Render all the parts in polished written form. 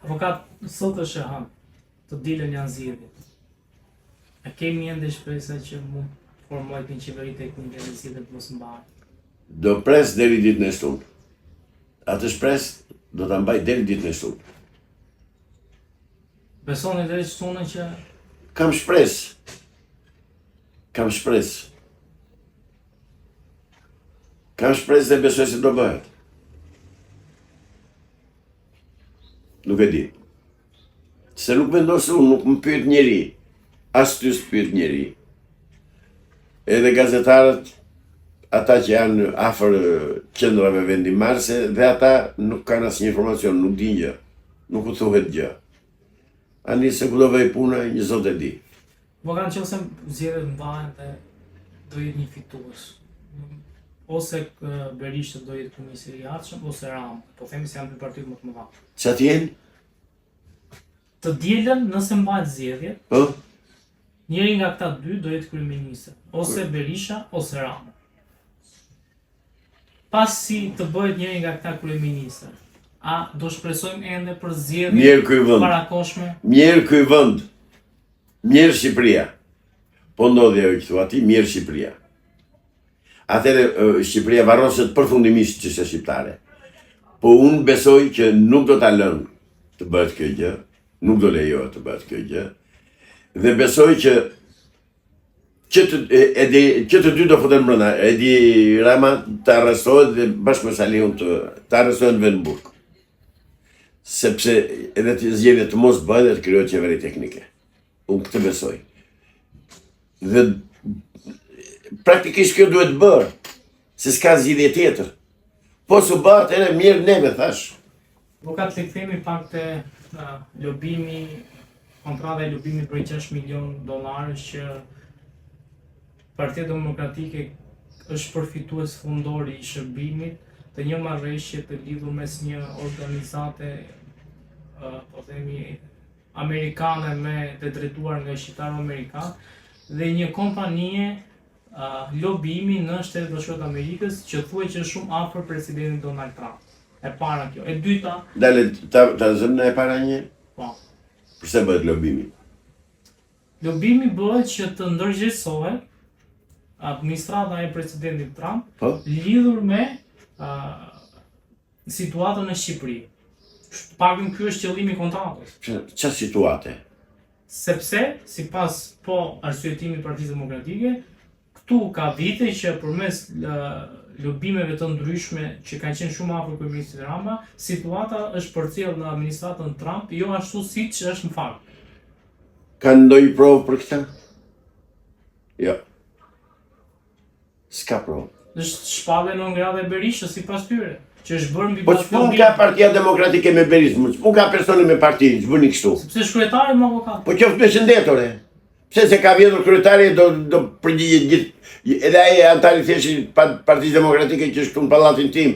Avokat, sot është e hënë, të dilën janë zgjedhjet. A kemi ende shpresa që mund formohet një qeveri teknike dhe zgjedhjet mos mbahen? Do pres deri ditën e shtunë. Atë shpresë do ta mbaj deri ditën e shtunë. Besoni deri shtunën që Kam shpresë. Kam shpresë. Kam shpresë dhe besoj se do bëhet. Nuk e di. Se nuk vendos unë, nuk më pyet njeri. As ty s'pyet njeri. Edhe gazetarët, ata që janë afër qendrave vendimmarrëse, dhe ata nuk kanë asnjë informacion, nuk dinë gjë. Nuk u thuhet gjë. Ani se ku do vej puna, një zot e di. më kanë qenë se zgjedhjet mbahen dhe do jetë një fitues. Ose Berisha do jetë kryeministri i ardhshëm ose Rama. Po themi se janë dy partitë më të mëdha. Çfarë t'jen? Të dielën nëse mbahet zgjedhjet, Po? njëri nga këta dy do jetë kryeminist, ose Berisha ose Rama. Pasi të bëhet njëri nga këta kryeministër, a do shpresojmë ende për zgjedhje Mirë ky vend. parakoshme? Mirë ky vend. Mirë Shqipëria. Po ndodhi ajo që thua ti, mirë Shqipëria. Atëherë Shqipëria varroset përfundimisht çështja shqiptare. Po unë besoj që nuk do ta lënë të bëhet kjo gjë, nuk do lejohet të bëhet kjo gjë. Dhe besoj që që të dy do futen brenda. Edi Rama të arrestohet dhe bashkë me Saliun të arrestohen në Venburg. Sepse edhe të zgjedhjet të mos bëhen dhe të krijohet qeveri teknike. Unë këtë besoj. Dhe praktikisht kjo duhet bërë, se s'ka zgjidhje tjetër. Po s'u bëhet edhe mirë neve, thash. Avokat, të kthehemi pak te lobimi, kontrata e lobimit për 6 milion dollarësh që Partia Demokratike është përfitues fundor i shërbimit të një marrëveshje të lidhur mes një organizate, po themi, amerikane të drejtuar nga shqiptarë amerikanë dhe një kompanie lobimi në Shtetet Bashkuara të Amerikës që thuhet që është shumë afër presidentit Donald Trump. E para kjo. E dyta, Dale, ta zëmë e para një? po. Përse bëhet lobimi? Lobimi bëhet që të ndërgjegjësohet administrata e presidentit Trump Po? lidhur me situatën në Shqipëri. Paktën ky është qëllimi i kontratës. Çfarë situate? Sepse, sipas arsyetimit të Partisë Demokratike, këtu ka vite që përmes lobimeve të ndryshme që kanë qenë shumë afër kryeministit Rama, situata është përcjellë në administratën Trump, jo ashtu siç është në fakt. Kanë ndonjë provë për këtë? Jo. S'ka provë. Është shpallje non grave e Berishës sipas tyre, që është bërë mbi Po ç'pun ka Partia Demokratike me Berisë, ç'pun ka personi me parti, ç'bëni kështu? sepse është kryetari më avokat. Po qoftë me shëndetore. Pse se ka vjedhur kryetari do përgjigjet gjithë. Edhe ai antari thjesht i Partisë Demokratike që është këtu në pallatin tim.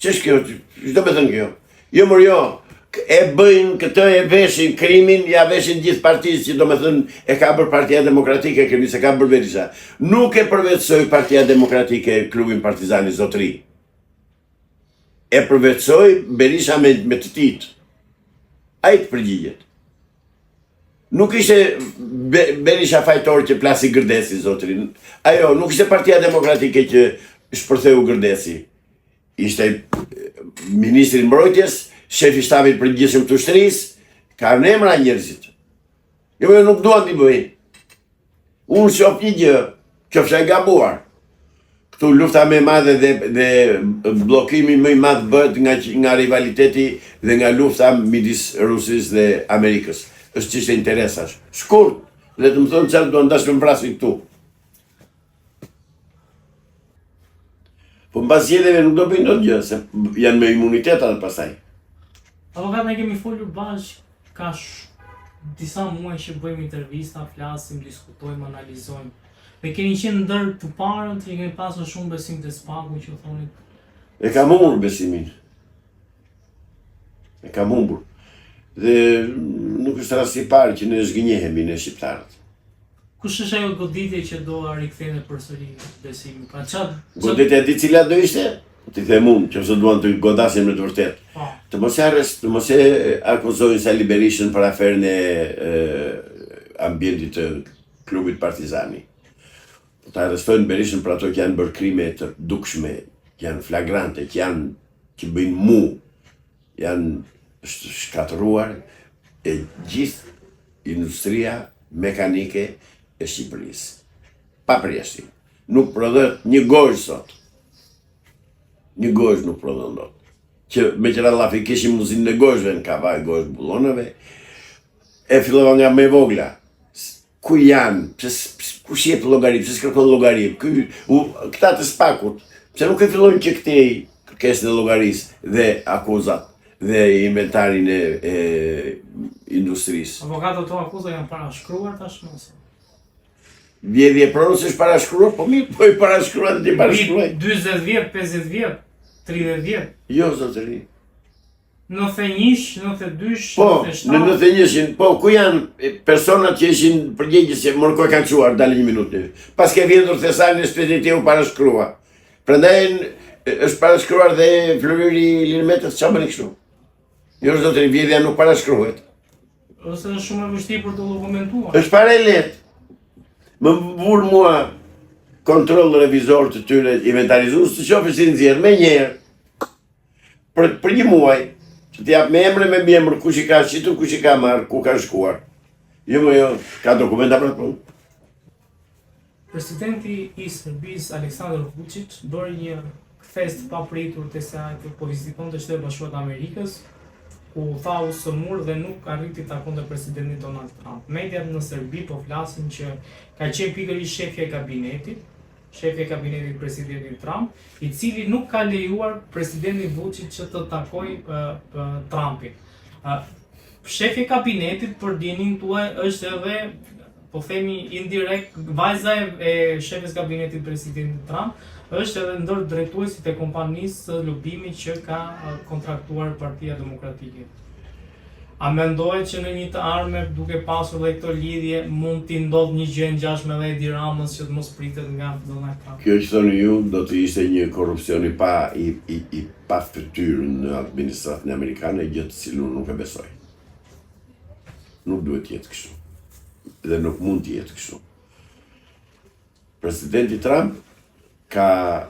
Ç'është kjo? Ç'do të thënë kjo? Jo më jo. E bëjnë këtë, e veshin krimin, ja veshin gjithë partisë që do me thënë e ka bërë Partia Demokratike, kemi se ka bërë Berisha. Nuk e përvetsoj Partia Demokratike klubin Partizani Zotëri. E përvetsoj Berisha me të titë. Ai të përgjigjet. Nuk ishte Berisha fajtor që plasi Gërdesi, Zotëri. Ajo, nuk ishte Partia Demokratike që shpërtheu Gërdesi. Ishte ministri mbrojtjes, shefi shtabit përgjithshëm të ushtrisë, ka në emra njerëzit. Jo, nuk duan t'i bëjnë. Unë shoh një gjë, qofsha e gabuar. Këtu lufta më e madhe dhe bllokimi më i madh bëhet nga rivaliteti dhe nga lufta midis Rusisë dhe Amerikës. Është çështje interesash. Shkurt, le të më thonë çfarë do ndash me mbrasin këtu. Po mbas zgjedhjeve nuk do bëjnë dot gjë, se janë me imunitet atë pastaj. Avokat, ne kemi folur bashkë ka disa muaj që bëjmë intervista, flasim, diskutojmë, analizojmë. Dhe keni qenë ndër të parët që kemi pasur shumë besim të spaku që thonit. E kam humbur besimin. E kam humbur. Dhe nuk është rasti i parë që ne zgënjehemi ne shqiptarët. Kush është ajo goditje që do a rikthejnë përsëri besimin? Pra çfarë? Goditja di cila do ishte? ti them unë, që se duan të godasin me të vërtet. Të mos e akuzojnë Sali Berishën për aferën e ambientit të klubit Partizani. Ta arrestojnë Berishën për ato që janë bërë krime të dukshme, që janë flagrante, që bëjnë mu, janë shkatëruar e gjithë industria mekanike e Shqipërisë. Pa përjashtim. Nuk prodhet një gojë sot. Një gojë nuk prodhon dot. Që me qëra lafi kishim muzinë në gojëve në kavaj, gojë bullonave, e fillova nga me vogla. Ku janë, ku shjep llogari, pse s'kërkon llogari, këta të spakut, pse nuk e fillojnë që këtej kërkesën e llogarisë dhe akuzat dhe inventarin e industrisë. Avokatët to akuza janë parashkruar tashmë. Vjedhje pronës është parashkruar, po mirë, po i parashkruar dhe ti parashkruaj. 40 vjet, 50 vjet, 30 vjet. Jo, zotëri. 91, 92, Po, 97. në 91, po, ku janë personat që ishin përgjegjës që mërko e kanë quar, dalë një minutë. Pas ke vjendur Thesalin e Spediti u parashkrua. Prandaj është parashkruar dhe Floriri Lirmetës, qa më në kështu? Jo, zotëri, vjedhja nuk parashkruhet. Ose është shumë e vështirë për të dokumentuar. Është fare lehtë. Më burë mua kontrol revizor të tyre inventarizues të qofë si nxjerr me njerë për një muaj që t'jap me emre me mjemër kush i ka qitur, kush i ka marrë, ku ka shkuar. Jo, ka dokumenta për të punë. Presidenti i Serbisë Aleksandar Vučić bëri një kthes të papritur te sa po vizitonte Shtetet Bashkuara të Amerikës, ku tha u sëmur dhe nuk arriti të takonte presidentin Donald Trump. Mediat në Serbi po flasin që ka qenë pikërisht shefja e kabinetit presidentit Trump, i cili nuk ka lejuar presidentin Vučić që të takojë Trumpin. Shefi i kabinetit për dinin tuaj është edhe, po themi indirekt, vajza e shefes kabinetit presidentit Trump, është edhe ndër drejtuesit e kompanisë së lobimit që ka kontraktuar Partia Demokratike. A mendohet që në një të ardhmen, duke pasur dhe këto lidhje, mund t'i ndodhë një gjë ngjashme edhe Edi Ramës që të mos pritet nga Donald Trump? Kjo që thoni ju do të ishte një korrupsion i pa fytyrë në administratën amerikane, gjë të cilën nuk e besoj. Nuk duhet të jetë kështu. Dhe nuk mund të jetë kështu. Presidenti Trump ka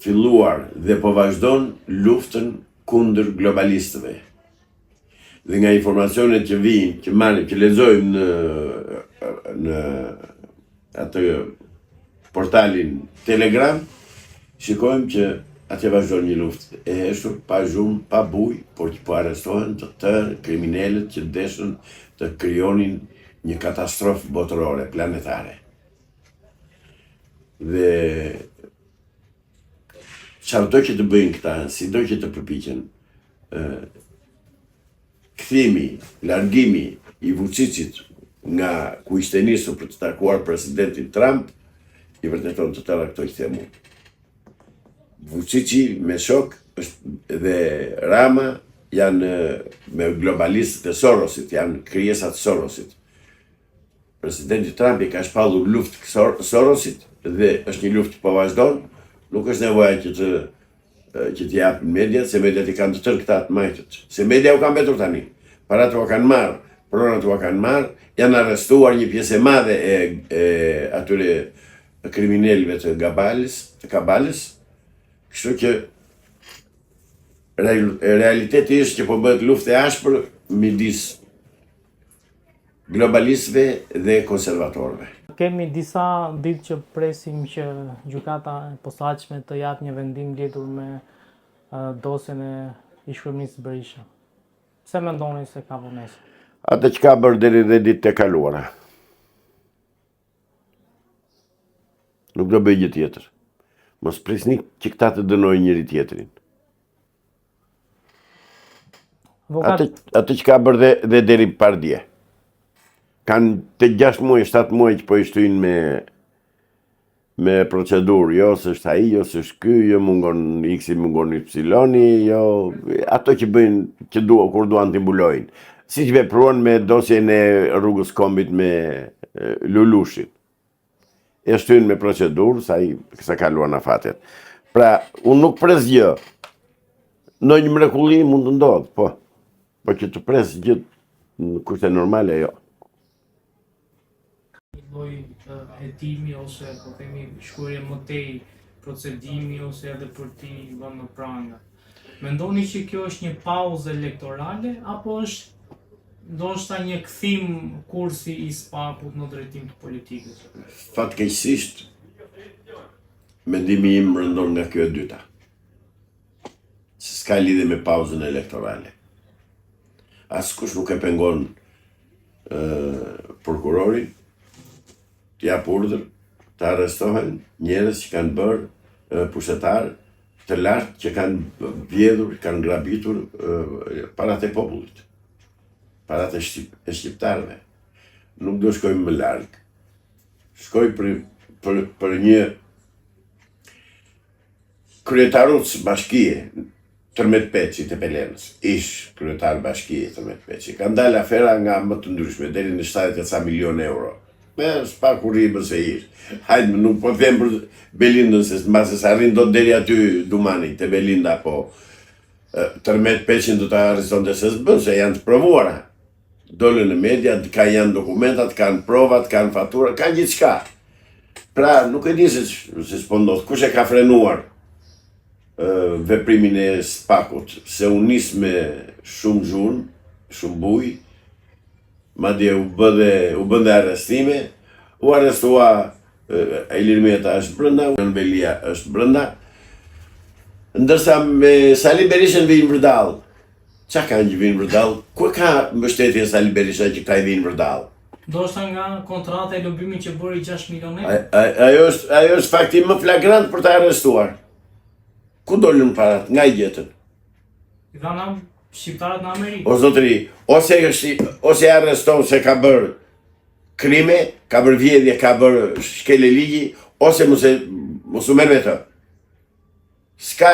filluar dhe po vazhdon luftën kundër globalistëve. Dhe nga informacionet që vijnë, që marrim, që lexojmë në atë portalin Telegram, shikojmë që atje vazhdon një luftë e heshtur, pa zhurmë, pa bujë, por që po arrestohen të tërë kriminalët që deshën të krijonin një katastrofë botërore, planetare. Dhe çfarëdo që të bëjnë këta, sido që të përpiqen, kthimi, largimi i Vučićit nga ku ishte nisur për të takuar presidentin Trump, i vërteton të tëra këto që them unë. Vučići me shok dhe Rama janë me globalistët e Sorosit, janë krijesat Sorosit. Presidenti Trump i ka shpallur luftë Sorosit dhe është një luftë që po vazhdon, nuk është nevoja që t'i japin mediat, se mediat i kanë të tërë këta të majtët. Se media u kanë betur tani. Parat u kanë marrë, pronat u kanë marrë, janë arrestuar një pjesë e madhe e atyre kriminalëve të Kabalës, kështu që realiteti është që po bëhet luftë e ashpër midis globalistëve dhe konservatorëve. Kemi disa ditë që presim që gjykata e posaçme të japë një vendim lidhur me dosjen e ish-kryeministit Berisha. Pse mendoni se ka vonesë? Atë që ka bërë deri dhe ditët e kaluara. Nuk do bëj gjë tjetër. Mos prisni që këta të dënojnë njëri tjetrin. Atë që ka bërë dhe deri pardje. Kanë të 6 muaj, 7 muaj që po i shtyjnë me procedurë, jo së është ai, jo së është ky, jo mungon X-i, mungon Y-i, jo ato që bëjnë, që kur duan t'i mbulojnë. Si që vepruan me dosjen e rrugës Kombit me Lulushin. E shtyjnë me procedurë, sa kaluan afatet. Pra, unë nuk pres gjë. Në një mrekulli mund të ndodhë, po. Po që të pres gjë në kushte normale, jo. Një lloj hetimi ose po themi shkruarje më tej procedimi ose edhe për ti vënë në pranga. Mendoni që kjo është një pauzë elektorale apo është ndoshta një kthim kursi i SPAK-ut në drejtim të politikës? Fatkeqësisht, mendimi im rëndon nga kjo e dyta. Se s'ka lidhje me pauzën elektorale. Askush nuk e pengon prokurorin të jap urdhër të arrestohen njerëz që kanë bërë pushtetar të lartë që kanë vjedhur, kanë grabitur parat e popullit, parat e shqiptarëve. Nuk do shkojmë më larg. Shkoj për një kryetaruc bashkie, Tërmet Peçi të Pelenës, ish kryetar bashkie Tërmet Peçi. Ka dalë afera nga më të ndryshme, deri në 70 milion euro. Me SPAK-u rribën se ish. Hajde, nuk po them për Belindën, se mbase sa arrin dot deri aty Dumani, te Belinda, po Tërmet Peçin do ta arrestonte se s'bën, se janë të provuara. Dolën në media, janë dokumentat, kanë provat, kanë fatura, kanë gjithçka. Pra, nuk e di se s'po ndodh. Kush e ka frenuar veprimin e SPAK-ut, se u nis me shumë zhurmë, shumë bujë, madje u bënde arrestime, u arrestua Ilir Meta është brenda, Belia është brenda, ndërsa me Sali Berishën vinë vërdall. Qa kanë që vinë vërdall? Ku ka mbështetje Sali Berisha që këta i vinë vërdall? Ndoshta nga kontrata e lobimit që bëri 6 milion euro. Ajo është fakti më flagrant për të arrestuar. Ku dolën parat? Nga i gjetën? I dhana shqiptarët në Amerikë. O zotëri, ose arreston se ka bërë krime, ka bërë vjedhje, ka bërë shkele ligji, ose mos u merr me të. Ska,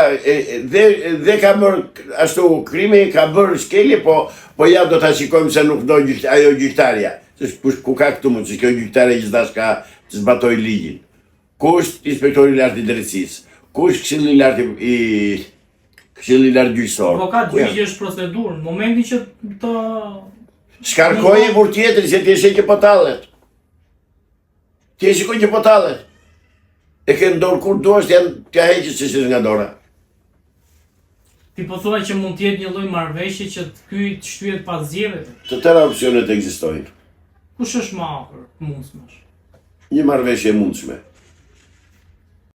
dhe ka bërë ashtu krime, ka bërë shkelje, po ja do ta shikojmë se nuk do ajo gjyqtarja. Ku ka këtu mund, që kjo gjyqtarja që s'dash ka që zbatoj ligjin. Ku është inspektori i lartë i drejtësisë? Ku është këshilli i lartë gjyqësor? Po ka gjyqi është procedurë, në momentin që të... Shkarkoj e kur tjetër, se ti e shekje po tallet. Ti e shikoj që po tallet. E ke ndorë kur duash, t'ja heqës që shirë nga dora. Ti po thua që mund t'jetë një lloj marrëveshje që ky të shtyhet pas zgjedhjeve? Të tëra opsionet ekzistojnë. Kush është më afër mundshmesh? Një marrëveshje e mundshme.